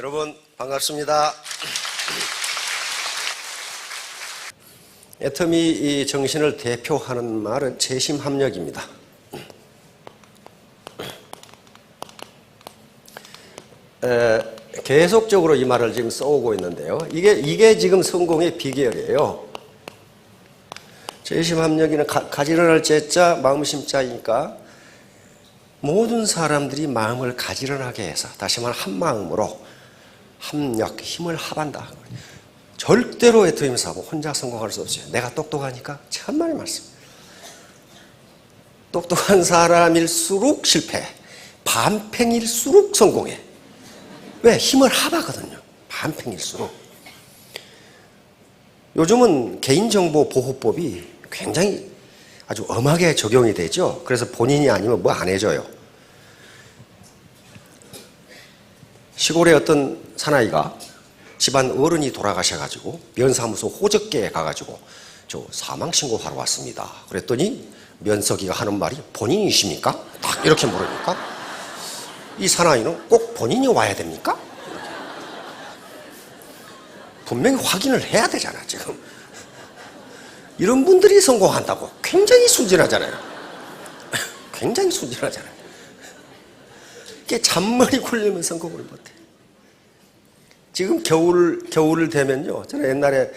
여러분 반갑습니다. 애터미 정신을 대표하는 말은 재심합력입니다. 계속적으로 이 말을 지금 써오고 있는데요. 이게 지금 성공의 비결이에요. 재심합력이는 가지런할 재자 마음심자이니까 모든 사람들이 마음을 가지런하게 해서, 다시 말하면 한 마음으로 합력, 힘을 합한다. 절대로 애터미 사고 혼자 성공할 수 없어요. 내가 똑똑하니까 천만의 말씀. 똑똑한 사람일수록 실패해. 반팽일수록 성공해. 왜? 힘을 합하거든요. 반팽일수록. 요즘은 개인정보보호법이 굉장히 아주 엄하게 적용이 되죠. 그래서 본인이 아니면 뭐 안 해줘요. 시골의 어떤 사나이가 집안 어른이 돌아가셔가지고 면사무소 호적계에 가가지고 저 사망신고하러 왔습니다. 그랬더니 면석이가 하는 말이 본인이십니까? 딱 이렇게 물으니까 이 사나이는 꼭 본인이 와야 됩니까? 분명히 확인을 해야 되잖아 지금. 이런 분들이 성공한다고. 굉장히 순진하잖아요. 굉장히 순진하잖아요. 이게 잔머리 굴리면 성공을 못해. 지금 겨울 되면요. 저는 옛날에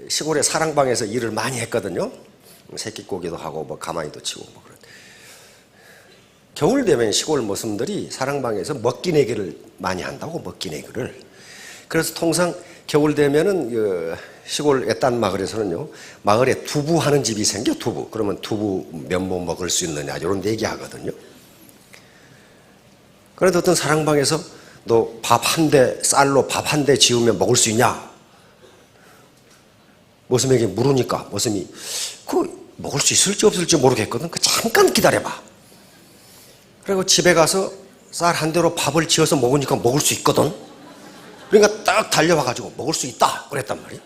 시골의 사랑방에서 일을 많이 했거든요. 새끼고기도 하고 뭐 가마니도 치고 뭐 그런. 겨울 되면 시골 모습들이 사랑방에서 먹기내기를 많이 한다고. 먹기내기를. 그래서 통상 겨울 되면은 시골 애딴 마을에서는요, 마을에 두부하는 집이 생겨. 두부. 그러면 두부 면모 먹을 수 있느냐 이런 얘기 하거든요. 그런데 어떤 사랑방에서 너 밥 한 대, 쌀로 밥 한 대 지으면 먹을 수 있냐? 모슴에게 물으니까 모슴이 그 먹을 수 있을지 없을지 모르겠거든. 그 잠깐 기다려봐. 그리고 집에 가서 쌀 한 대로 밥을 지어서 먹으니까 먹을 수 있거든. 그러니까 딱 달려와가지고 먹을 수 있다 그랬단 말이야.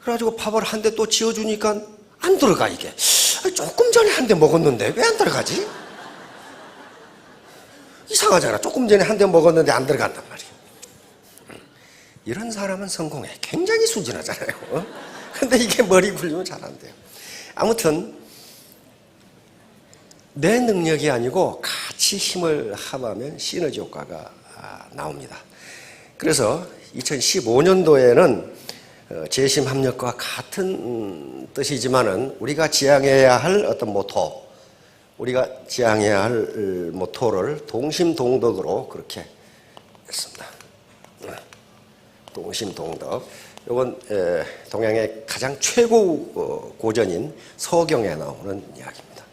그래가지고 밥을 한 대 또 지어주니까 안 들어가 이게. 조금 전에 한 대 먹었는데 왜 안 들어가지? 이상하잖아. 조금 전에 한 대 먹었는데 안 들어간단 말이야. 이런 사람은 성공해. 굉장히 순진하잖아요. 근데 이게 머리 굴리면 잘 안 돼요. 아무튼 내 능력이 아니고 같이 힘을 합하면 시너지 효과가 나옵니다. 그래서 2015년도에는 재심합력과 같은 뜻이지만은 우리가 지향해야 할 어떤 모토, 우리가 지향해야 할 모토를 동심동덕으로 그렇게 했습니다. 동심동덕. 이건 동양의 가장 최고 고전인 서경에 나오는 이야기입니다.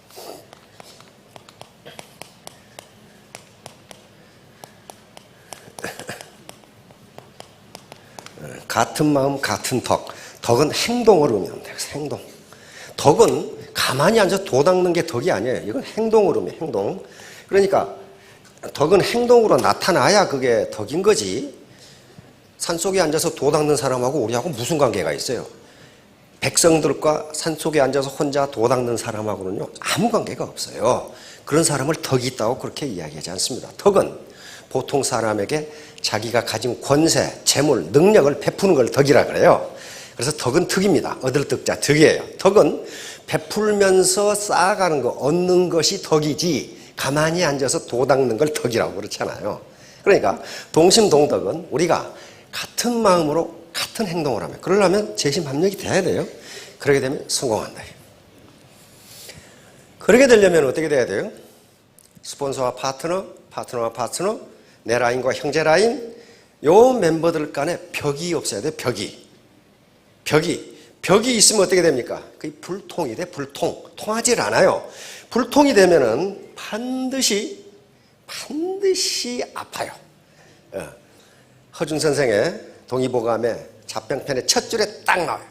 같은 마음 같은 덕. 덕은 행동을 의미합니다. 행동. 덕은 가만히 앉아서 도 닦는 게 덕이 아니에요. 이건 행동을 의미해요. 행동. 그러니까 덕은 행동으로 나타나야 그게 덕인 거지. 산속에 앉아서 도 닦는 사람하고 우리하고 무슨 관계가 있어요? 백성들과 산속에 앉아서 혼자 도 닦는 사람하고는요 아무 관계가 없어요. 그런 사람을 덕이 있다고 그렇게 이야기하지 않습니다. 덕은 보통 사람에게 자기가 가진 권세, 재물, 능력을 베푸는 걸 덕이라 그래요. 그래서 덕은 덕입니다. 얻을 덕자 덕이에요. 덕은 베풀면서 쌓아가는 거, 얻는 것이 덕이지 가만히 앉아서 도 닦는 걸 덕이라고 그렇잖아요. 그러니까 동심동덕은 우리가 같은 마음으로 같은 행동을 하면, 그러려면 재심합력이 돼야 돼요. 그러게 되면 성공한다. 그러게 되려면 어떻게 돼야 돼요? 스폰서와 파트너, 파트너와 파트너, 내 라인과 형제 라인, 요 멤버들 간에 벽이 없어야 돼요. 벽이 있으면 어떻게 됩니까? 그게 불통이 돼. 불통. 통하질 않아요. 불통이 되면은 반드시 아파요. 허준 선생의 동의보감의 잡병편의 첫 줄에 딱 나와요.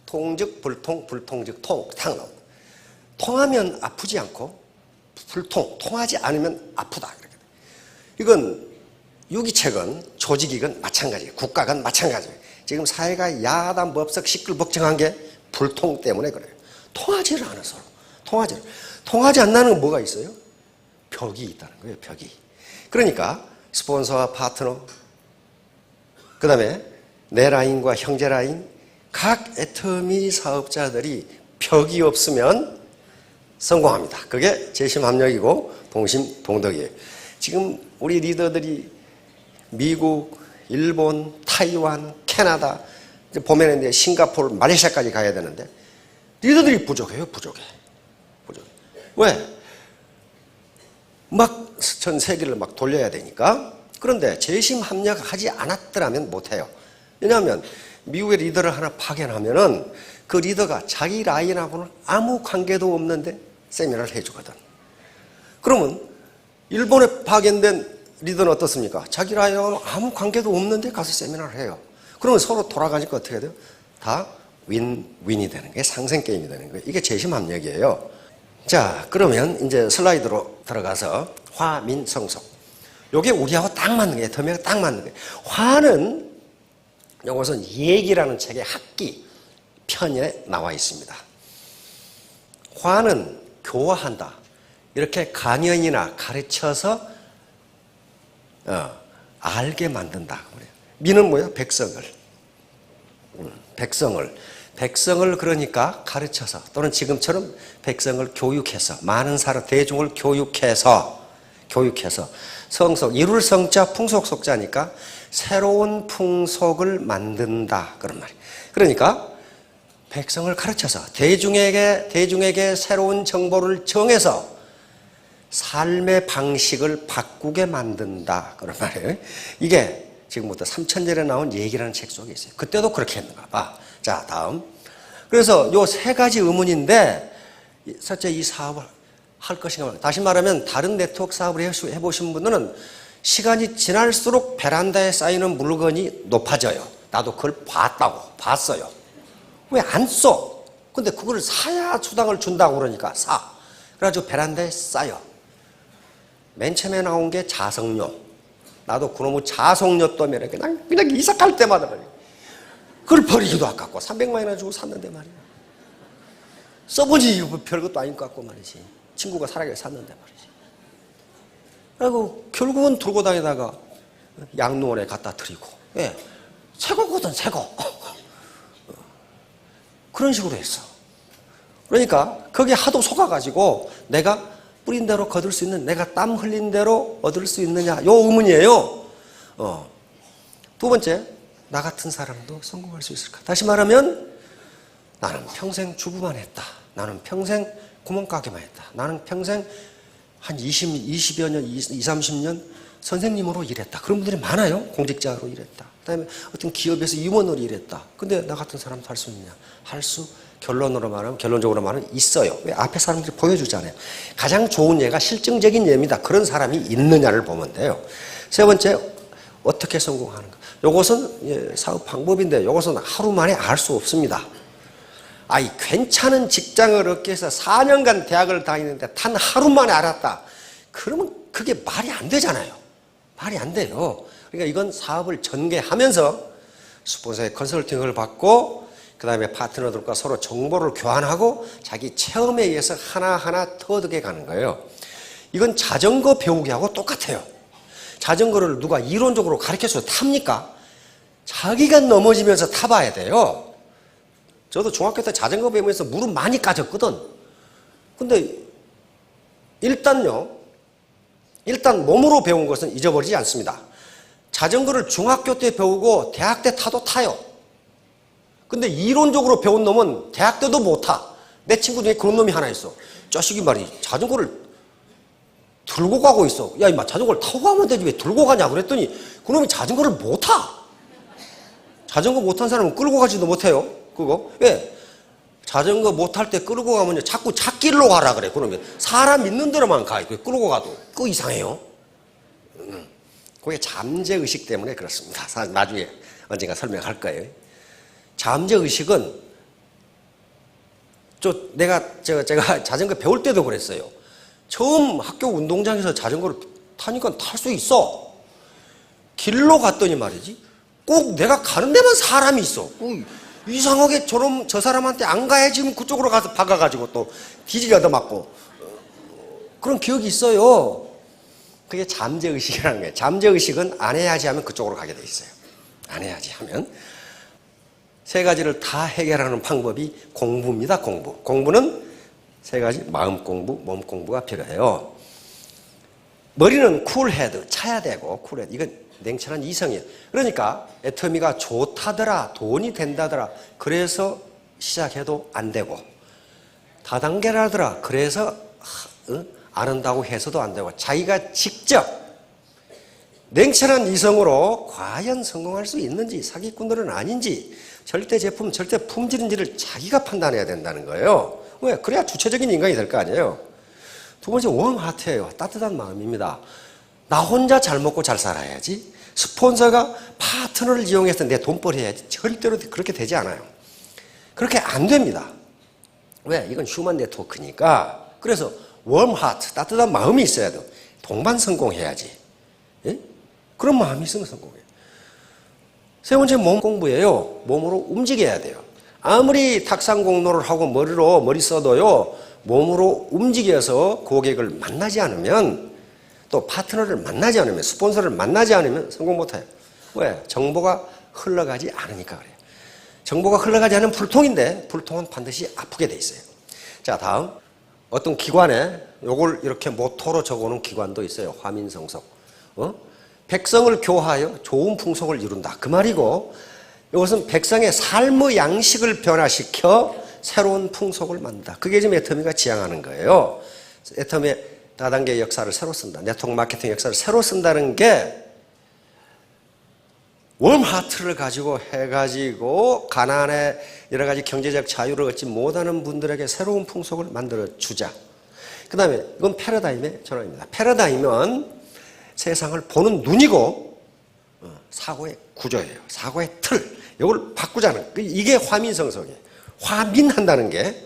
통즉 불통, 불통즉 통, 딱 나옵니다. 통하면 아프지 않고 불통, 통하지 않으면 아프다. 이건 유기체건 조직이건 마찬가지예요. 국가건 마찬가지예요. 지금 사회가 야단법석 시끌벅적한 게 불통 때문에 그래요. 통하지를 않아 서로. 통하지 않는 건 뭐가 있어요? 벽이 있다는 거예요. 벽이. 그러니까 스폰서와 파트너, 그 다음에 내 라인과 형제 라인, 각 애터미 사업자들이 벽이 없으면 성공합니다. 그게 재심합력이고 동심동덕이에요. 지금 우리 리더들이 미국, 일본, 타이완, 캐나다, 보면 이제 싱가포르, 말레이시아까지 가야 되는데 리더들이 부족해요. 부족해. 왜? 막 전 세계를 막 돌려야 되니까. 그런데 재심합력하지 않았더라면 못해요. 왜냐하면 미국의 리더를 하나 파견하면은 그 리더가 자기 라인하고는 아무 관계도 없는데 세미나를 해주거든. 그러면 일본에 파견된 리더는 어떻습니까? 자기 라인하고는 아무 관계도 없는데 가서 세미나를 해요. 그러면 서로 돌아가니까 어떻게 돼요? 다 윈윈이 되는 거예요. 상생 게임이 되는 거예요. 이게 재심합력이에요. 자, 그러면 이제 슬라이드로 들어가서 화민성속. 요게 우리하고 딱 맞는 거예요. 터미하고 딱 맞는 거예요. 화는 이것은 얘기라는 책의 학기 편에 나와 있습니다. 화는 교화한다. 이렇게 강연이나 가르쳐서 알게 만든다. 미는 뭐예요? 백성을. 백성을 그러니까 가르쳐서 또는 지금처럼 백성을 교육해서 많은 사람 대중을 교육해서 성속 이룰 성자 풍속 속자니까 새로운 풍속을 만든다 그런 말이에요. 그러니까 백성을 가르쳐서 대중에게 새로운 정보를 정해서 삶의 방식을 바꾸게 만든다 그런 말이에요. 이게 지금부터 3000년에 나온 얘기라는 책 속에 있어요. 그때도 그렇게 했는가 봐. 자, 다음. 그래서 요 세 가지 의문인데, 실제 이 사업을 할 것인가. 다시 말하면, 다른 네트워크 사업을 해보신 분들은 시간이 지날수록 베란다에 쌓이는 물건이 높아져요. 나도 그걸 봤어요. 왜 안 써? 근데 그걸 사야 수당을 준다고 그러니까 사. 그래가지고 베란다에 쌓여. 맨 처음에 나온 게 자석료. 나도 그놈의 자석료 때문에 그냥 이삭할 때마다 말이야. 그걸 버리기도 아깝고 300만 원이나 주고 샀는데 말이야. 써보지 별것도 아닌 것 같고 말이지. 친구가 살아게 샀는데 말이지. 그리고 결국은 들고 다니다가 양로원에 갖다 드리고. 예, 새거거든 새거. 그런 식으로 했어. 그러니까 거기에 하도 속아가지고 내가 뿌린 대로 거둘 수 있는, 내가 땀 흘린 대로 얻을 수 있느냐, 요 의문이에요. 두 번째, 나 같은 사람도 성공할 수 있을까? 다시 말하면 나는 평생 주부만 했다. 나는 평생 구멍가게만 했다. 나는 평생 한 20여 년, 20, 30년 선생님으로 일했다. 그런 분들이 많아요. 공직자로 일했다. 그다음에 어떤 기업에서 임원으로 일했다. 근데 나 같은 사람도 할 수 있느냐? 할 수, 결론적으로 말하면 있어요. 왜? 앞에 사람들이 보여주잖아요. 가장 좋은 예가 실증적인 예입니다. 그런 사람이 있느냐를 보면 돼요. 세 번째, 어떻게 성공하는가? 이것은 사업 방법인데 이것은 하루 만에 알 수 없습니다. 괜찮은 직장을 얻기 위해서 4년간 대학을 다니는데 단 하루 만에 알았다. 그러면 그게 말이 안 되잖아요. 말이 안 돼요. 그러니까 이건 사업을 전개하면서 스폰서의 컨설팅을 받고 그 다음에 파트너들과 서로 정보를 교환하고 자기 체험에 의해서 하나하나 터득해 가는 거예요. 이건 자전거 배우기 하고 똑같아요. 자전거를 누가 이론적으로 가르쳐서 탑니까? 자기가 넘어지면서 타봐야 돼요. 저도 중학교 때 자전거 배우면서 무릎 많이 까졌거든. 근데 일단 몸으로 배운 것은 잊어버리지 않습니다. 자전거를 중학교 때 배우고 대학 때 타도 타요. 근데 이론적으로 배운 놈은 대학 때도 못 타. 내 친구 중에 그런 놈이 하나 있어. 자식이 말이 자전거를 들고 가고 있어. 야, 임마, 자전거를 타고 가면 되지 왜 들고 가냐 그랬더니 그놈이 자전거를 못 타. 자전거 못 탄 사람은 끌고 가지도 못해요. 그거. 왜? 자전거 못 탈 때 끌고 가면 자꾸 찻길로 가라 그래. 그러면 사람 있는 데로만 가. 끌고 가도. 그거 이상해요. 그게 잠재의식 때문에 그렇습니다. 나중에 언젠가 설명할 거예요. 잠재의식은 제가 자전거 배울 때도 그랬어요. 처음 학교 운동장에서 자전거를 타니까 탈 수 있어. 길로 갔더니 말이지. 꼭 내가 가는 데만 사람이 있어. 이상하게 저 사람한테 안 가야 지금 그쪽으로 가서 박아가지고 또 뒤지게 얻어맞고. 그런 기억이 있어요. 그게 잠재의식이라는 거예요. 잠재의식은 안 해야지 하면 그쪽으로 가게 돼 있어요. 안 해야지 하면 세 가지를 다 해결하는 방법이 공부입니다. 공부는 세 가지, 마음 공부, 몸 공부가 필요해요. 머리는 쿨헤드, 차야 되고, 쿨헤드. 이건 냉철한 이성이에요. 그러니까 애터미가 좋다더라, 돈이 된다더라, 그래서 시작해도 안 되고, 다단계라더라, 그래서 안 한다고 해서도 안 되고, 자기가 직접 냉철한 이성으로 과연 성공할 수 있는지, 사기꾼들은 아닌지, 절대 제품, 절대 품질인지를 자기가 판단해야 된다는 거예요. 왜? 그래야 주체적인 인간이 될 거 아니에요. 두 번째, 웜하트예요. 따뜻한 마음입니다. 나 혼자 잘 먹고 잘 살아야지. 스폰서가 파트너를 이용해서 내 돈벌이 해야지. 절대로 그렇게 되지 않아요. 그렇게 안 됩니다. 왜? 이건 휴먼 네트워크니까. 그래서 웜하트, 따뜻한 마음이 있어야 돼요. 동반 성공해야지. 예? 그런 마음이 있으면 성공해요. 세 번째, 몸 공부예요. 몸으로 움직여야 돼요. 아무리 탁상공로를 하고 머리 써도요, 몸으로 움직여서 고객을 만나지 않으면, 또 파트너를 만나지 않으면, 스폰서를 만나지 않으면 성공 못해요. 왜? 정보가 흘러가지 않으니까 그래요. 정보가 흘러가지 않으면 불통인데, 불통은 반드시 아프게 돼 있어요. 자, 다음. 어떤 기관에 요걸 이렇게 모토로 적어놓은 기관도 있어요. 화민성속. 백성을 교화하여 좋은 풍속을 이룬다. 그 말이고, 이것은 백성의 삶의 양식을 변화시켜 새로운 풍속을 만든다. 그게 지금 애터미가 지향하는 거예요. 애터미의 다단계 역사를 새로 쓴다. 네트워크 마케팅 역사를 새로 쓴다는 게 웜하트를 가지고 해가지고 가난에 여러 가지 경제적 자유를 얻지 못하는 분들에게 새로운 풍속을 만들어 주자. 그 다음에 이건 패러다임의 전환입니다. 패러다임은 세상을 보는 눈이고 사고의 구조예요. 사고의 틀. 이걸 바꾸자는, 이게 화민성속이에요. 화민한다는 게,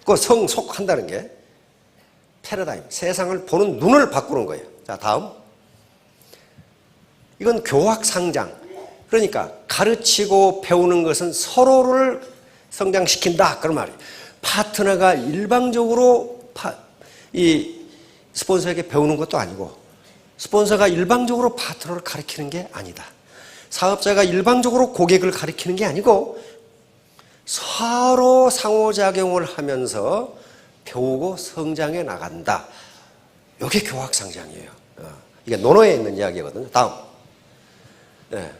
그 성속한다는 게 패러다임, 세상을 보는 눈을 바꾸는 거예요. 자, 다음. 이건 교학상장. 그러니까 가르치고 배우는 것은 서로를 성장시킨다. 그런 말이에요. 파트너가 일방적으로 이 스폰서에게 배우는 것도 아니고, 스폰서가 일방적으로 파트너를 가르치는 게 아니다. 사업자가 일방적으로 고객을 가르치는 게 아니고 서로 상호작용을 하면서 배우고 성장해 나간다. 이게 교학상장이에요. 이게 논어에 있는 이야기거든요. 다음. 네.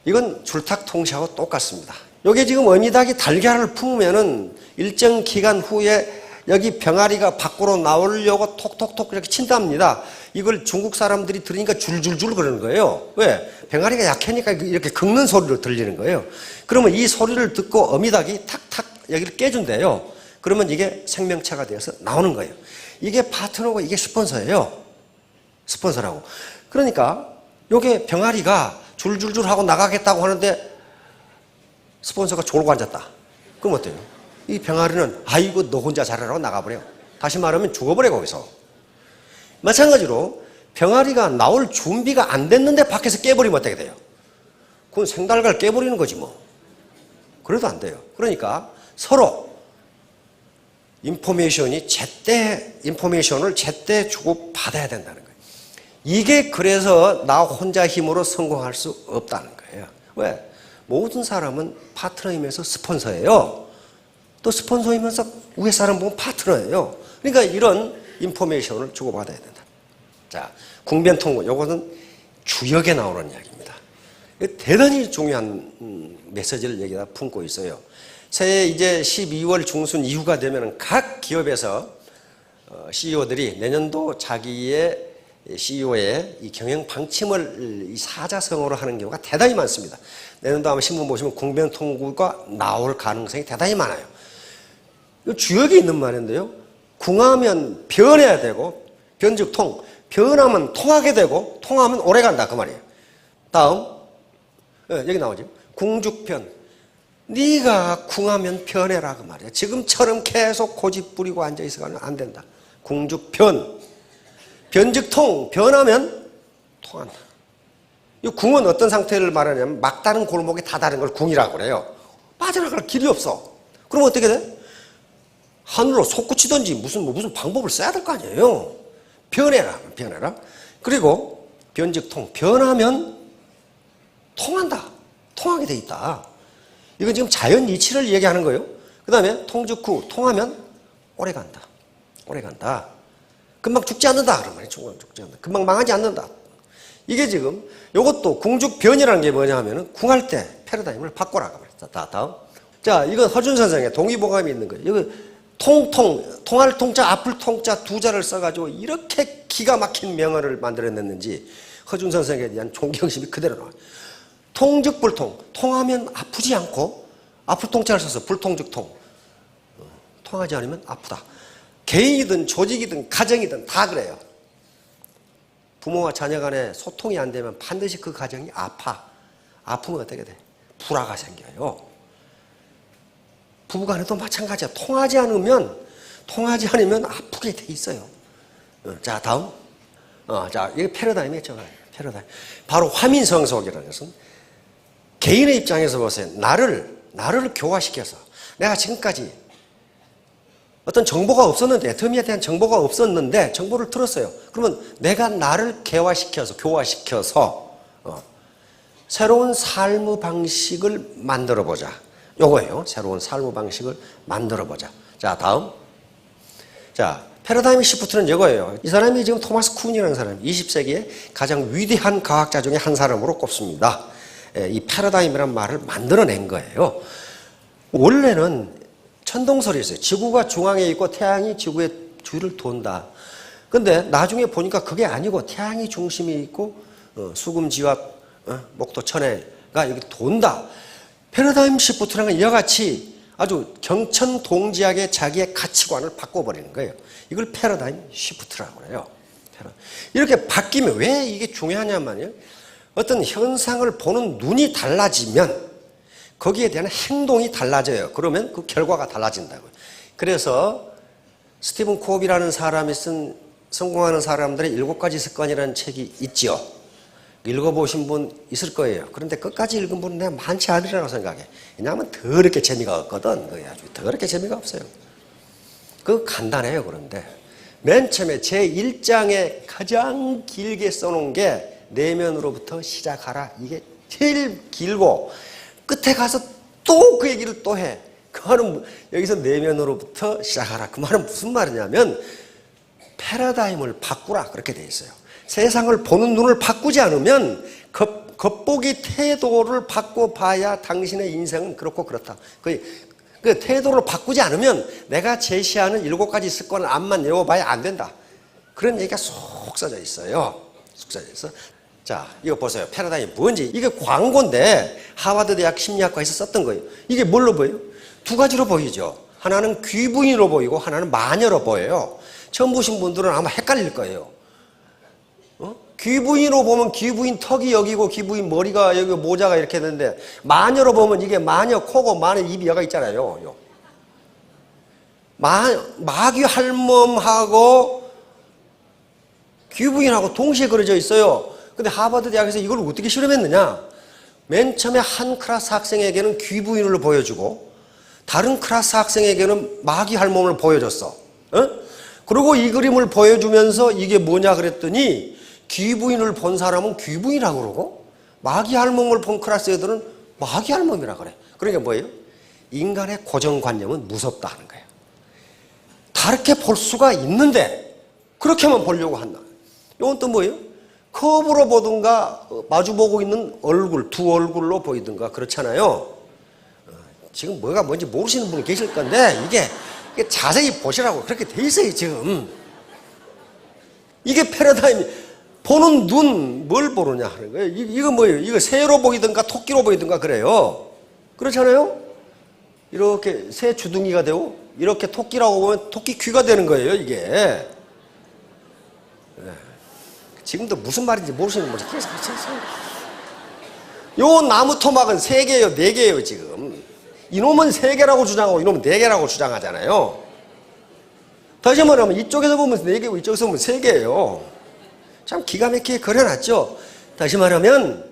이건 줄탁통시하고 똑같습니다. 이게 지금 어미닭이 달걀을 품으면은 일정 기간 후에 여기 병아리가 밖으로 나오려고 톡톡톡 이렇게 친답니다. 이걸 중국 사람들이 들으니까 줄줄줄 그러는 거예요. 왜? 병아리가 약하니까 이렇게 긁는 소리로 들리는 거예요. 그러면 이 소리를 듣고 어미닭이 탁탁 여기를 깨준대요. 그러면 이게 생명체가 되어서 나오는 거예요. 이게 파트너고 이게 스폰서예요. 스폰서라고. 그러니까 이게 병아리가 줄줄줄 하고 나가겠다고 하는데 스폰서가 졸고 앉았다. 그럼 어때요? 이 병아리는 아이고 너 혼자 잘하라고 나가버려. 다시 말하면 죽어버려 거기서. 마찬가지로 병아리가 나올 준비가 안 됐는데 밖에서 깨버리면 어떻게 돼요? 그건 생달걀 깨버리는 거지 뭐. 그래도 안 돼요. 그러니까 서로 인포메이션을 제때 주고 받아야 된다는 거예요. 이게 그래서 나 혼자 힘으로 성공할 수 없다는 거예요. 왜? 모든 사람은 파트너이면서 스폰서예요. 또 스폰서이면서 위에 사람 보면 파트너예요. 그러니까 이런 인포메이션을 주고받아야 된다. 자, 궁변통고. 요거는 주역에 나오는 이야기입니다. 대단히 중요한 메시지를 여기다 품고 있어요. 새해 이제 12월 중순 이후가 되면 각 기업에서 CEO들이 내년도 자기의 CEO의 이 경영 방침을 사자성어로 하는 경우가 대단히 많습니다. 내년도 아마 신문 보시면 궁변통구가 나올 가능성이 대단히 많아요. 주역이 있는 말인데요. 궁하면 변해야 되고, 변즉 통, 변하면 통하게 되고, 통하면 오래 간다. 그 말이에요. 다음, 여기 나오죠. 궁죽변. 네가 궁하면 변해라. 그 말이에요. 지금처럼 계속 고집 부리고 앉아있어가면 안 된다. 궁죽변. 변즉 통, 변하면 통한다. 이 궁은 어떤 상태를 말하냐면 막다른 골목이 다 다른 걸 궁이라고 그래요. 빠져나갈 길이 없어. 그럼 어떻게 돼? 하늘로 솟구치든지 무슨 방법을 써야 될 거 아니에요. 변해라. 그리고 변즉 통, 변하면 통한다. 통하게 돼 있다. 이건 지금 자연 이치를 얘기하는 거예요. 그 다음에 통즉후, 통하면 오래 간다. 오래 간다. 금방 죽지 않는다. 그런 말이에요. 죽지 않는다. 금방 망하지 않는다. 이게 지금 이것도 궁죽변이라는 게 뭐냐 하면은 궁할 때 패러다임을 바꿔라. 자, 다음. 자, 이건 허준 선생의 동의보감이 있는 거예요. 이거 통할 통자, 아플 통자 두 자를 써가지고 이렇게 기가 막힌 명언을 만들어냈는지 허준 선생에 대한 존경심이 그대로 나와요. 통즉불통, 통하면 아프지 않고 아플 통자를 써서 불통즉통. 통하지 않으면 아프다. 개인이든 조직이든 가정이든 다 그래요. 부모와 자녀 간에 소통이 안 되면 반드시 그 가정이 아파. 아프면 어떻게 돼? 불화가 생겨요. 부부 간에도 마찬가지야. 통하지 않으면 아프게 돼 있어요. 자, 다음. 자, 이게 패러다임이죠. 패러다임. 바로 화민성속이라는 것은 개인의 입장에서 보세요. 나를 교화시켜서 내가 지금까지 어떤 정보가 없었는데, 애터미에 대한 정보가 없었는데 정보를 들었어요. 그러면 내가 나를 교화시켜서 새로운 삶의 방식을 만들어보자. 요거예요. 새로운 삶의 방식을 만들어보자. 자, 다음. 자, 패러다임 시프트는 이거예요. 이 사람이 지금 토마스 쿤이라는 사람, 20세기의 가장 위대한 과학자 중에 한 사람으로 꼽습니다. 이 패러다임이라는 말을 만들어낸 거예요. 원래는 천동설이었어요. 지구가 중앙에 있고 태양이 지구의 주위를 돈다. 근데 나중에 보니까 그게 아니고 태양이 중심이 있고 수금지와 목도 천해가 이렇게 돈다. 패러다임 시프트라는 건 이와 같이 아주 경천동지하게 자기의 가치관을 바꿔버리는 거예요. 이걸 패러다임 시프트라고 해요. 이렇게 바뀌면 왜 이게 중요하냐면요. 어떤 현상을 보는 눈이 달라지면 거기에 대한 행동이 달라져요. 그러면 그 결과가 달라진다고요. 그래서 스티븐 코비라는 사람이 쓴 성공하는 사람들의 7가지 습관이라는 책이 있죠. 읽어보신 분 있을 거예요. 그런데 끝까지 읽은 분은 내가 많지 않으리라고 생각해. 왜냐하면 더럽게 재미가 없거든. 그게 아주 더럽게 재미가 없어요. 그거 간단해요. 그런데 맨 처음에 제1장에 가장 길게 써놓은 게 내면으로부터 시작하라. 이게 제일 길고 끝에 가서 또 그 얘기를 또 해. 그 말은 여기서 내면으로부터 시작하라. 그 말은 무슨 말이냐면 패러다임을 바꾸라. 그렇게 돼 있어요. 세상을 보는 눈을 바꾸지 않으면 겉보기 태도를 바꿔봐야 당신의 인생은 그렇고 그렇다. 그 태도를 바꾸지 않으면 내가 제시하는 7가지 습관을 암만 외워봐야 안 된다. 그런 얘기가 쏙 써져 있어요. 쏙 써져 있어. 자, 이거 보세요. 패러다임이 뭔지. 이게 광고인데 하버드 대학 심리학과에서 썼던 거예요. 이게 뭘로 보여요? 2가지로 보이죠. 하나는 귀부인으로 보이고 하나는 마녀로 보여요. 처음 보신 분들은 아마 헷갈릴 거예요. 귀부인으로 보면 귀부인 턱이 여기고 귀부인 머리가 여기 모자가 이렇게 되는데 마녀로 보면 이게 마녀 코고 마녀 입이 여가 있잖아요. 마귀 할멈하고 귀부인하고 동시에 그려져 있어요. 근데 하버드 대학에서 이걸 어떻게 실험했느냐? 맨 처음에 한 클래스 학생에게는 귀부인을 보여주고 다른 클래스 학생에게는 마귀 할멈을 보여줬어. 그리고 이 그림을 보여주면서 이게 뭐냐 그랬더니 귀부인을 본 사람은 귀부인이라고 그러고 마귀 할멈을 본 클래스 애들은 마귀 할멈이라고 그래. 그러니까 뭐예요? 인간의 고정관념은 무섭다 하는 거예요. 다르게 볼 수가 있는데 그렇게만 보려고 한다. 이건 또 뭐예요? 컵으로 보든가 마주보고 있는 얼굴, 두 얼굴로 보이든가 그렇잖아요. 지금 뭐가 뭔지 모르시는 분이 계실 건데 이게 자세히 보시라고 그렇게 돼 있어요 지금. 이게 패러다임이 보는 눈 뭘 보느냐 하는 거예요. 이거 뭐예요? 이거 새로 보이든가 토끼로 보이든가 그래요. 그렇잖아요. 이렇게 새 주둥이가 되고 이렇게 토끼라고 보면 토끼 귀가 되는 거예요 이게. 지금도 무슨 말인지 모르시는 분이 계속 있어요. 요 나무 토막은 3개예요, 4개예요 지금. 이놈은 3개라고 주장하고 이놈은 4개라고 주장하잖아요. 다시 말하면 이쪽에서 보면 4개고 이쪽에서 보면 3개예요. 참 기가 막히게 그려놨죠. 다시 말하면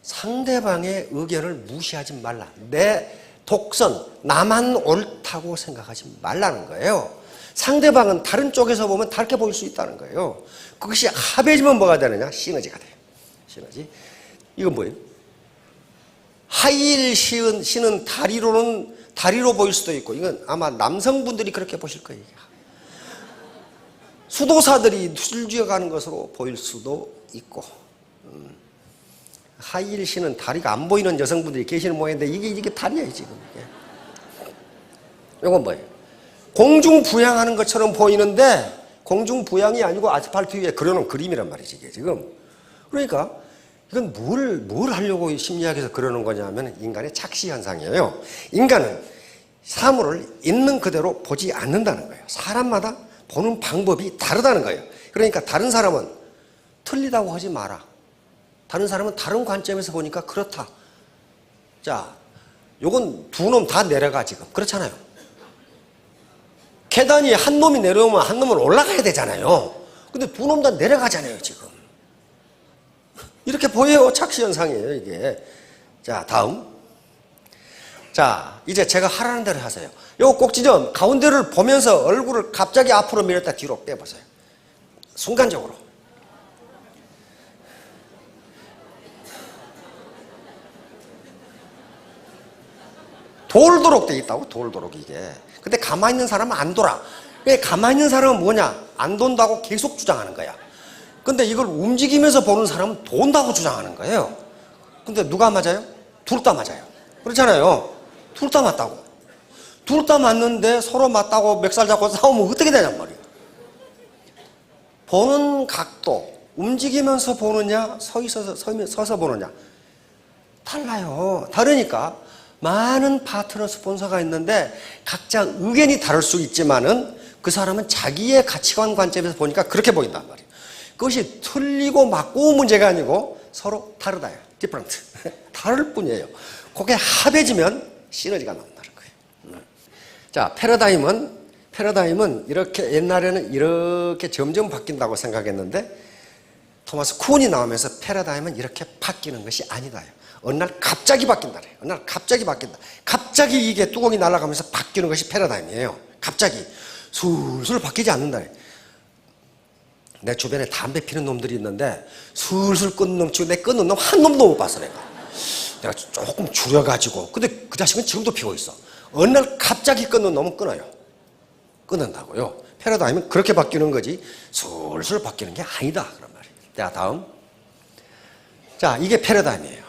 상대방의 의견을 무시하지 말라. 내 독선, 나만 옳다고 생각하지 말라는 거예요. 상대방은 다른 쪽에서 보면 다르게 보일 수 있다는 거예요. 그것이 합해지면 뭐가 되느냐? 시너지가 돼요. 시너지. 이건 뭐예요? 하이힐 신은 다리로 보일 수도 있고, 이건 아마 남성분들이 그렇게 보실 거예요. 수도사들이 술쥐어 가는 것으로 보일 수도 있고, 하이힐 신은 다리가 안 보이는 여성분들이 계시는 모양인데, 이게 다리예요, 지금. 이건 뭐예요? 공중부양하는 것처럼 보이는데, 공중부양이 아니고 아스팔트 위에 그려놓은 그림이란 말이지, 이게 지금. 그러니까, 이건 뭘 하려고 심리학에서 그러는 거냐면 인간의 착시 현상이에요. 인간은 사물을 있는 그대로 보지 않는다는 거예요. 사람마다 보는 방법이 다르다는 거예요. 그러니까 다른 사람은 틀리다고 하지 마라. 다른 사람은 다른 관점에서 보니까 그렇다. 자, 요건 두 놈 다 내려가 지금. 그렇잖아요. 계단이 한 놈이 내려오면 한 놈은 올라가야 되잖아요. 근데 두 놈 다 내려가잖아요, 지금. 이렇게 보여요. 착시 현상이에요, 이게. 자, 다음. 자, 이제 제가 하라는 대로 하세요. 요 꼭지점 가운데를 보면서 얼굴을 갑자기 앞으로 밀었다 뒤로 빼보세요. 순간적으로. 돌도록 돼 있다고, 돌도록 이게. 근데 가만히 있는 사람은 안 돌아. 가만히 있는 사람은 뭐냐? 안 돈다고 계속 주장하는 거야. 근데 이걸 움직이면서 보는 사람은 돈다고 주장하는 거예요. 근데 누가 맞아요? 둘 다 맞아요. 그렇잖아요. 둘 다 맞다고. 둘 다 맞는데 서로 맞다고 멱살 잡고 싸우면 어떻게 되냔 말이에요. 보는 각도, 움직이면서 보느냐, 서서 보느냐. 달라요. 다르니까 많은 파트너 스폰서가 있는데 각자 의견이 다를 수 있지만은 그 사람은 자기의 가치관 관점에서 보니까 그렇게 보인단 말이에요. 그것이 틀리고 맞고 문제가 아니고 서로 다르다요. different. 다를 뿐이에요. 그게 합해지면 시너지가 나온다는 거예요. 자, 패러다임은 이렇게 옛날에는 이렇게 점점 바뀐다고 생각했는데 토마스 쿤이 나오면서 패러다임은 이렇게 바뀌는 것이 아니다요. 어느 날 갑자기 바뀐다. 어느 날 갑자기 바뀐다. 갑자기 이게 뚜껑이 날아가면서 바뀌는 것이 패러다임이에요. 갑자기 술술 바뀌지 않는다. 내 주변에 담배 피는 놈들이 있는데 술술 끊는 놈 치고 내 끊는 놈 한 놈도 못 봤어. 내가 조금 줄여가지고. 근데 그 자식은 지금도 피고 있어. 어느 날 갑자기 끊는 놈은 끊어요. 끊는다고요. 패러다임은 그렇게 바뀌는 거지 술술 바뀌는 게 아니다 그런 말이에요. 자, 다음. 자, 이게 패러다임이에요.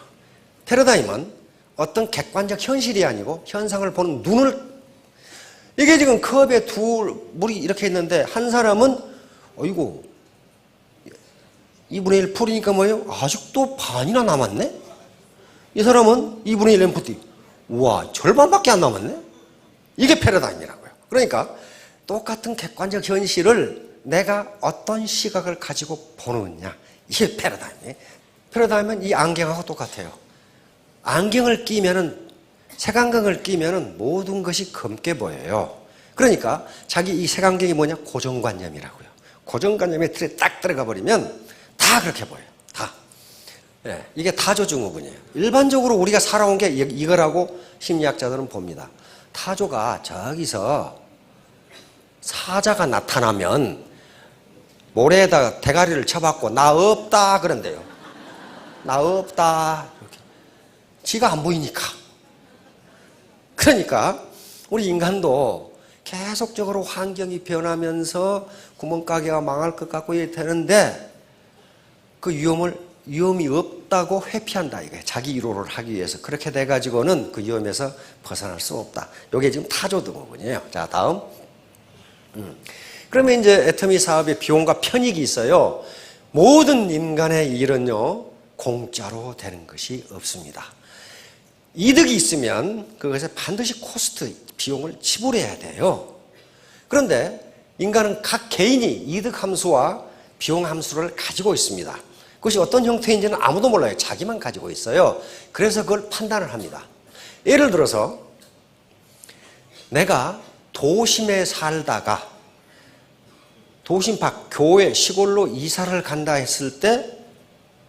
패러다임은 어떤 객관적 현실이 아니고 현상을 보는 눈을, 이게 지금 컵에 물이 이렇게 있는데 한 사람은 어이구 2분의 1 풀이니까 뭐예요? 아직도 반이나 남았네? 이 사람은 2분의 1 엠프티. 우와, 절반밖에 안 남았네? 이게 패러다임이라고요. 그러니까 똑같은 객관적 현실을 내가 어떤 시각을 가지고 보느냐. 이게 패러다임이에요. 패러다임은 이 안경하고 똑같아요. 안경을 끼면은, 색안경을 끼면은 모든 것이 검게 보여요. 그러니까 자기 이 색안경이 뭐냐? 고정관념이라고요. 고정관념의 틀에 딱 들어가 버리면 다 그렇게 보여요. 다. 네, 이게 타조증후군이에요. 일반적으로 우리가 살아온 게 이거라고 심리학자들은 봅니다. 타조가 저기서 사자가 나타나면 모래에다가 대가리를 쳐박고 나 없다 그런대요. 나 없다. 이렇게. 지가 안 보이니까. 그러니까 우리 인간도 계속적으로 환경이 변하면서 구멍가게가 망할 것 같고 이래 되는데 그 위험이 없다고 회피한다 이거예요. 자기 위로를 하기 위해서. 그렇게 돼가지고는 그 위험에서 벗어날 수 없다. 이게 지금 타조증후군이에요. 자, 다음. 그러면 이제 애터미 사업의 비용과 편익이 있어요. 모든 인간의 일은요, 공짜로 되는 것이 없습니다. 이득이 있으면 그것에 반드시 코스트, 비용을 지불해야 돼요. 그런데 인간은 각 개인이 이득 함수와 비용 함수를 가지고 있습니다. 그것이 어떤 형태인지는 아무도 몰라요. 자기만 가지고 있어요. 그래서 그걸 판단을 합니다. 예를 들어서 내가 도심에 살다가 도심 밖 교외 시골로 이사를 간다 했을 때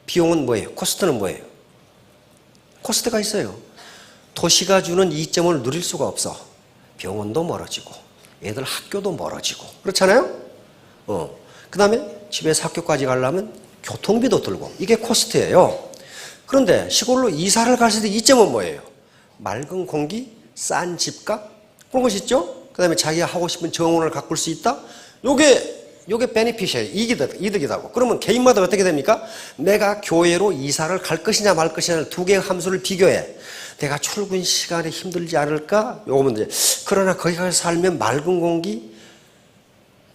비용은 뭐예요? 코스트는 뭐예요? 코스트가 있어요. 도시가 주는 이점을 누릴 수가 없어. 병원도 멀어지고 애들 학교도 멀어지고 그렇잖아요? 그 다음에 집에서 학교까지 가려면 교통비도 들고 이게 코스트예요. 그런데 시골로 이사를 갔을 때 이점은 뭐예요? 맑은 공기, 싼 집값, 그런 것이 있죠? 그 다음에 자기가 하고 싶은 정원을 가꿀 수 있다? 요게 베네핏이에요. 이득이다고. 그러면 개인마다 어떻게 됩니까? 내가 교회로 이사를 갈 것이냐 말 것이냐를 두 개의 함수를 비교해. 내가 출근 시간에 힘들지 않을까? 요거 문제. 그러나 거기 가서 살면 맑은 공기?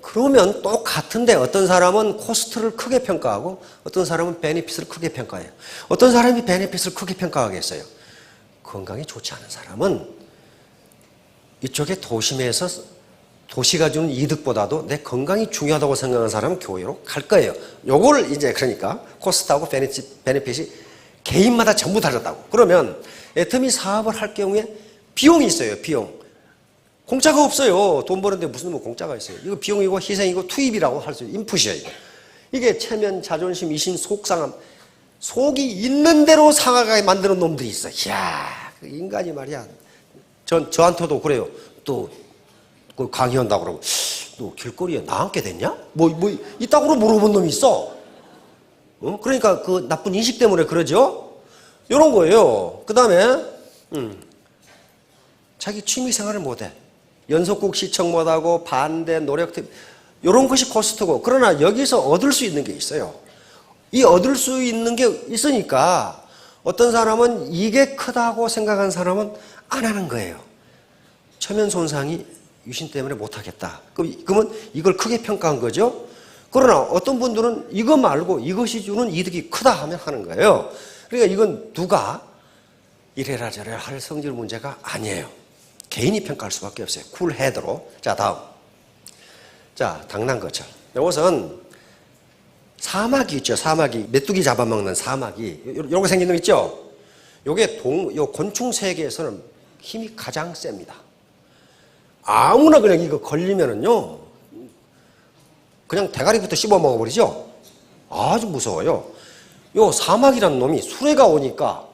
그러면 똑같은데 어떤 사람은 코스트를 크게 평가하고 어떤 사람은 베네핏을 크게 평가해요. 어떤 사람이 베네핏을 크게 평가하겠어요? 건강이 좋지 않은 사람은 이쪽에 도심에서 도시가 주는 이득보다도 내 건강이 중요하다고 생각하는 사람은 교회로 갈 거예요. 요걸 이제 그러니까 코스트하고 베네핏이 개인마다 전부 다르다고. 그러면 애터미 사업을 할 경우에 비용이 있어요. 비용. 공짜가 없어요. 돈 버는데 무슨 뭐 공짜가 있어요. 이거 비용이고 희생이고 투입이라고 할 수 있어요. 인풋이에요. 이게 체면, 자존심, 이신, 속상함. 속이 있는 대로 상하게 만드는 놈들이 있어. 이야, 그 인간이 말이야. 저한테도 그래요. 또 그 강의한다고 그러고 너 길거리에 나앉게 됐냐? 이따구로 물어본 놈이 있어. 그러니까 그 나쁜 인식 때문에 그러죠. 이런 거예요. 그 다음에 자기 취미 생활을 못해. 연속국 시청 못하고 반대 노력팀 이런 것이 코스트고, 그러나 여기서 얻을 수 있는 게 있어요. 이 얻을 수 있는 게 있으니까 어떤 사람은 이게 크다고 생각한 사람은 안 하는 거예요. 체면 손상이 유신 때문에 못하겠다. 그러면 이걸 크게 평가한 거죠. 그러나 어떤 분들은 이거 말고 이것이 주는 이득이 크다 하면 하는 거예요. 그러니까 이건 누가 이래라 저래라 할 성질 문제가 아니에요. 개인이 평가할 수밖에 없어요. 쿨헤드로. 자, 다음. 자, 당난거철. 이것은 사마귀 있죠. 사마귀. 메뚜기 잡아먹는 사마귀. 요렇게 생긴 놈 있죠. 요게 요 곤충 세계에서는 힘이 가장 셉니다. 아무나 그냥 이거 걸리면은요, 그냥 대가리부터 씹어 먹어버리죠. 아주 무서워요. 요 사마귀라는 놈이 수레가 오니까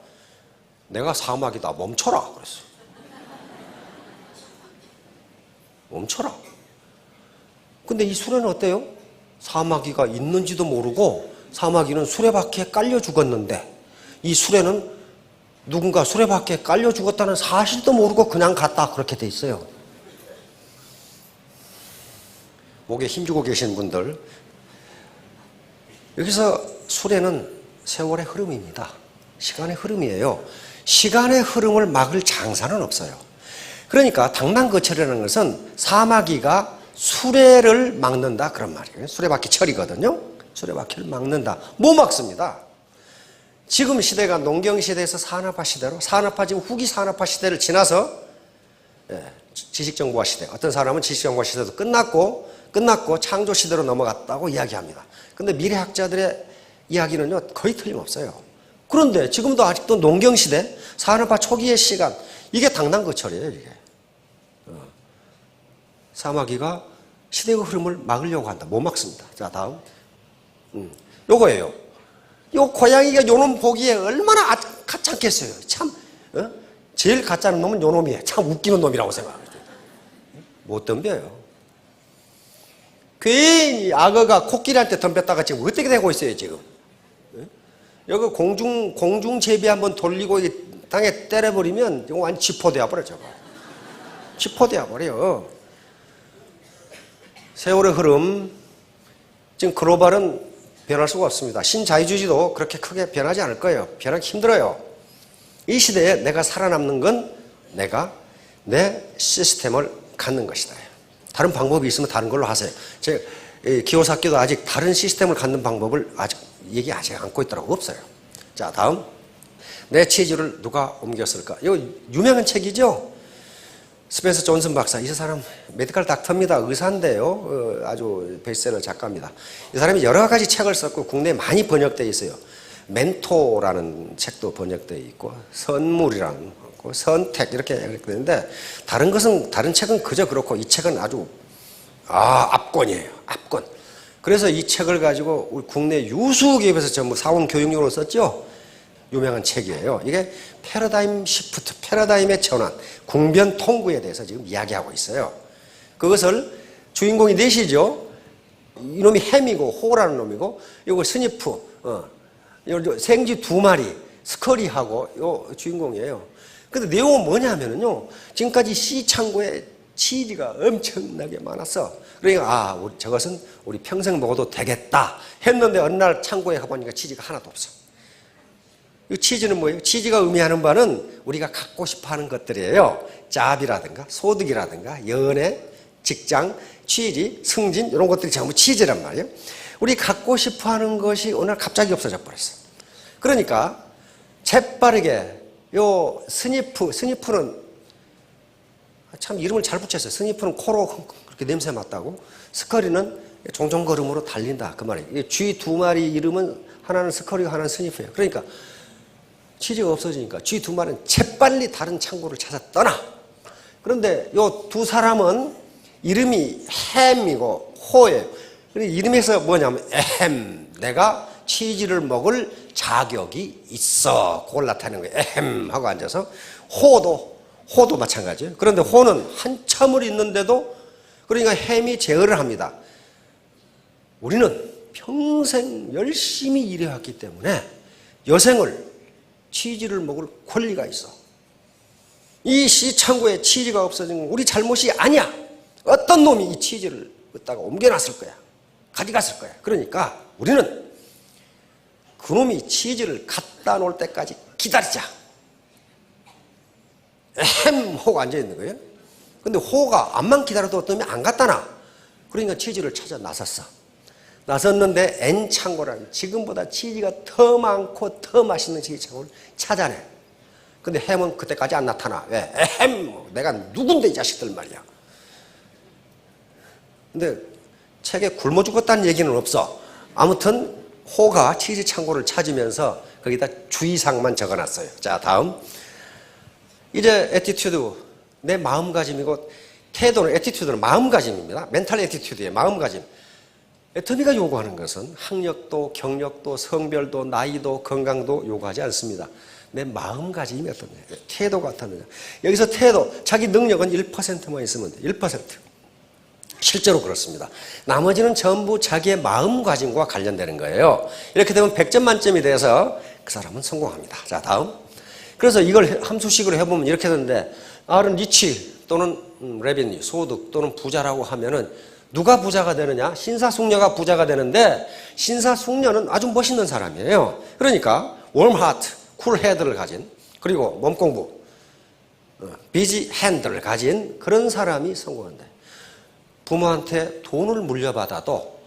내가 사마귀다 멈춰라 그랬어. 멈춰라. 근데 이 수레는 어때요? 사마귀가 있는지도 모르고 사마귀는 수레바퀴에 깔려 죽었는데 이 수레는 누군가 수레바퀴에 깔려 죽었다는 사실도 모르고 그냥 갔다, 그렇게 돼 있어요. 목에 힘주고 계신 분들, 여기서 수레는 세월의 흐름입니다. 시간의 흐름이에요. 시간의 흐름을 막을 장사는 없어요. 그러니까 당난거철이라는 것은 사마귀가 수레를 막는다 그런 말이에요. 수레바퀴 철이거든요. 수레바퀴를 막는다. 못 막습니다. 지금 시대가 농경시대에서 산업화 시대로, 산업화 지금 후기 산업화 시대를 지나서 지식정보화 시대, 어떤 사람은 지식정보화 시대도 끝났고 창조 시대로 넘어갔다고 이야기합니다. 그런데 미래학자들의 이야기는요 거의 틀림없어요. 그런데 지금도 아직도 농경시대, 산업화 초기의 시간, 이게 당난거철이에요. 이게 사마귀가 시대의 흐름을 막으려고 한다. 못 막습니다. 자, 다음. 요거예요. 요 고양이가 요놈 보기에 얼마나 가짜겠어요. 참, 제일 가짜는 놈은 요 놈이에요. 참 웃기는 놈이라고 생각합니다. 못 덤벼요. 괜히 악어가 코끼리한테 덤볐다가 지금 어떻게 되고 있어요, 지금. 여기 공중 제비 한번 돌리고 땅에 때려버리면 이거 완전 지포되어 버려, 저거. 지포되어 버려. 세월의 흐름, 지금 글로벌은 변할 수가 없습니다. 신자유주의도 그렇게 크게 변하지 않을 거예요. 변하기 힘들어요. 이 시대에 내가 살아남는 건 내가 내 시스템을 갖는 것이다. 다른 방법이 있으면 다른 걸로 하세요. 제 기호사학교도 아직 다른 시스템을 갖는 방법을 아직 얘기하지 않고 있더라고. 없어요. 자, 다음. 내 체질을 누가 옮겼을까? 이거 유명한 책이죠. 스펜서 존슨 박사. 이 사람 메디컬 닥터입니다. 의사인데요. 아주 베스트셀러 작가입니다. 이 사람이 여러 가지 책을 썼고 국내에 많이 번역되어 있어요. 멘토라는 책도 번역되어 있고 선물이라는 거, 선택 이렇게 되는데 다른 책은 그저 그렇고 이 책은 아주 압권이에요. 압권. 그래서 이 책을 가지고 우리 국내 유수 기업에서 전부 사원 교육용으로 썼죠. 유명한 책이에요. 이게 패러다임 시프트, 패러다임의 전환, 궁변 통구에 대해서 지금 이야기하고 있어요. 그것을 주인공이 넷이죠. 이놈이 햄이고 호라는 놈이고, 이거 스니프, 생쥐 2마리, 스커리하고 요 주인공이에요. 근데 내용은 뭐냐면요. 지금까지 C 창고에 치즈가 엄청나게 많았어. 그러니까 저것은 우리 평생 먹어도 되겠다 했는데 어느 날 창고에 가보니까 치즈가 하나도 없어. 이 치즈는 뭐예요? 치즈가 의미하는 바는 우리가 갖고 싶어하는 것들이에요. 잡이라든가 소득이라든가 연애, 직장, 취직, 승진 이런 것들이 전부 치즈란 말이에요. 우리 갖고 싶어하는 것이 오늘 갑자기 없어져 버렸어. 그러니까 재빠르게 요 스니프는 참 이름을 잘 붙였어요. 스니프는 코로 그렇게 냄새 맡다고, 스커리는 종종걸음으로 달린다 그 말이에요. 쥐 두 마리 이름은 하나는 스커리고 하나는 스니프예요. 그러니까 치즈가 없어지니까 쥐 두 마리는 재빨리 다른 창고를 찾아 떠나. 그런데 요 두 사람은 이름이 햄이고 호예요. 이름에서 뭐냐면 에헴, 내가 치즈를 먹을 자격이 있어. 그걸 나타내는 거예요. 에헴 하고 앉아서. 호도 마찬가지예요. 그런데 호는 한참을 있는데도, 그러니까 햄이 제어를 합니다. 우리는 평생 열심히 일해왔기 때문에 여생을 치즈를 먹을 권리가 있어. 이 시창고에 치즈가 없어진 건 우리 잘못이 아니야. 어떤 놈이 이 치즈를 갖다가 옮겨놨을 거야. 가져갔을 거야. 그러니까 우리는 그놈이 치즈를 갖다 놓을 때까지 기다리자. 호가 앉아있는 거예요. 근데 호가 암만 기다려도 어떤 놈이 안 갖다 놔. 그러니까 치즈를 찾아 나섰어. 나섰는데 N창고라는 지금보다 치즈가 더 많고 더 맛있는 치즈 창고를 찾아내. 근데 햄은 그때까지 안 나타나. 왜? 내가 누군데 이 자식들 말이야. 근데 책에 굶어 죽었다는 얘기는 없어. 아무튼 호가 치즈 창고를 찾으면서 거기다 주의사항만 적어놨어요. 자, 다음. 이제 애티튜드, 내 마음가짐이고, 태도는, 애티튜드는 마음가짐입니다. 멘탈 애티튜드의 마음가짐. 애터미가 요구하는 것은 학력도, 경력도, 성별도, 나이도, 건강도 요구하지 않습니다. 내 마음가짐이 어떠냐, 태도가 어떠느냐. 여기서 태도, 자기 능력은 1%만 있으면 돼. 1%. 실제로 그렇습니다. 나머지는 전부 자기의 마음가짐과 관련되는 거예요. 이렇게 되면 100점 만점이 돼서 그 사람은 성공합니다. 자, 다음. 그래서 이걸 함수식으로 해보면 이렇게 되는데, R은 리치 또는 레비뉴, 소득 또는 부자라고 하면은 누가 부자가 되느냐? 신사숙녀가 부자가 되는데, 신사숙녀는 아주 멋있는 사람이에요. 그러니까 웜 하트, 쿨 헤드를 가진, 그리고 몸공부, 비지 핸드를 가진 그런 사람이 성공한다. 부모한테 돈을 물려받아도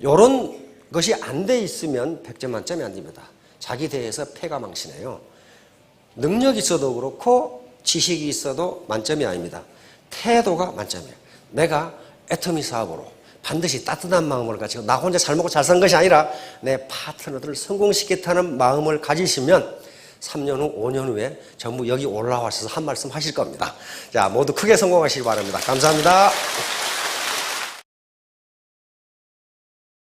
이런 것이 안 돼 있으면 100점 만점이 안 됩니다. 자기 대해서 패가 망신해요. 능력이 있어도 그렇고 지식이 있어도 만점이 아닙니다. 태도가 만점이에요. 내가 애터미 사업으로 반드시 따뜻한 마음을 가지고 나 혼자 잘 먹고 잘 산 것이 아니라 내 파트너들을 성공시키겠다는 마음을 가지시면 3년 후, 5년 후에 전부 여기 올라와서 한 말씀 하실 겁니다. 자, 모두 크게 성공하시기 바랍니다. 감사합니다.